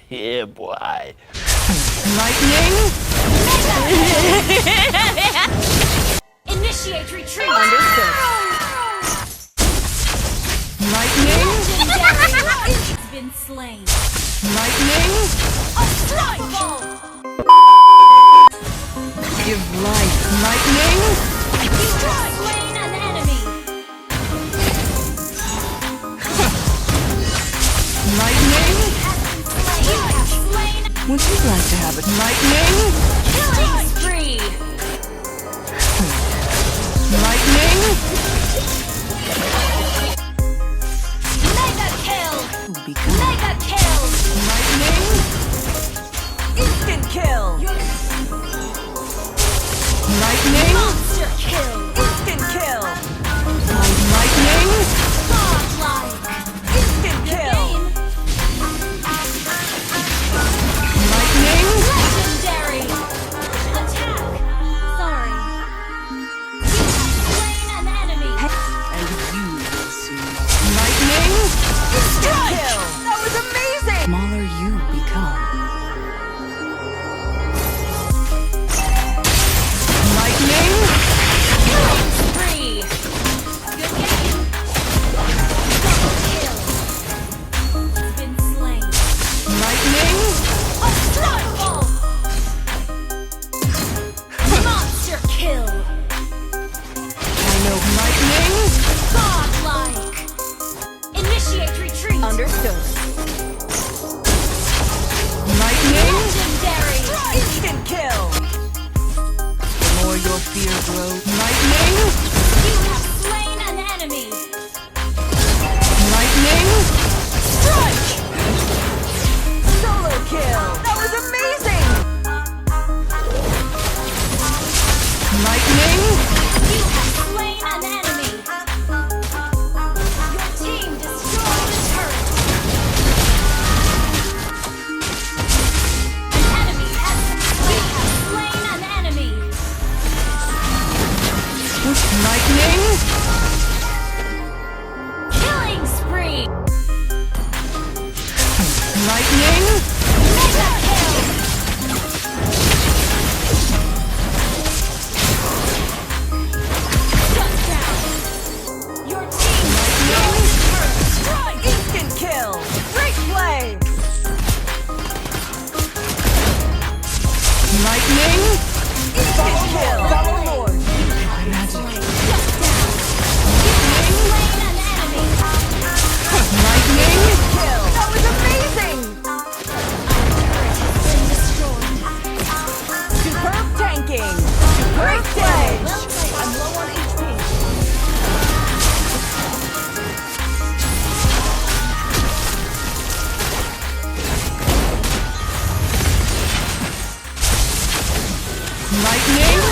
Yeah, boy. Lightning! Initiate retreat! Understood. Lightning! Legendary! It's been slain. Lightning! Unstoppable! Give life. Lightning! You have slain an enemy! Lightning! You have slain. Would you like to have it? Lightning! Killing spree! Lightning! Mega kill! Will become Mega kill! lightning! Instant kill! Lightning! Monster kill! Instant kill! Lightning! Godlike! Instant kill! Game! Lightning! Legendary! Attack! Sorry. You have slain an enemy! And you will see. Lightning! Instant kill! That was amazing! Smaller you become. Lightning! Killing spree! Good game! Double kill! It's been slain. Lightning! Unstoppable! Monster kill! I know lightning! Godlike! Initiate retreat! Understood. Lightning! Legendary! Instant kill! The more your fear grows. Lightning! You have slain an enemy! Lightning! Strike! Solo kill! That was amazing! Lightning! You have slain an enemy! Your team destroyed the turret! An enemy has been slain! You have slain an enemy! Lightning! Killing spree! Lightning! Mega kill! Shut down! Your team destroyed the turret! Strike! Instant kill! Great play! Lightning! Instant kill! Follow Lord! Magic! Shut down! You have slain an enemy! Lightning! Kill! That was amazing! Been destroyed! Superb tanking! Great play! Well played! I'm low on HP. Lightning!